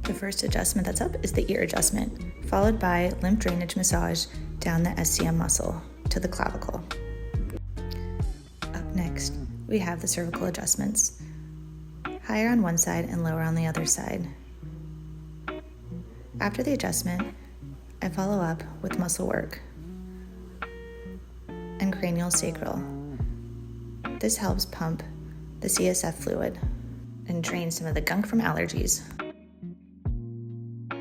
The first adjustment that's up is the ear adjustment, followed by lymph drainage massage down the SCM muscle to the clavicle. Up next, we have the cervical adjustments, higher on one side and lower on the other side. After the adjustment, I follow up with muscle work and cranial sacral. This helps pump the CSF fluid and drain some of the gunk from allergies.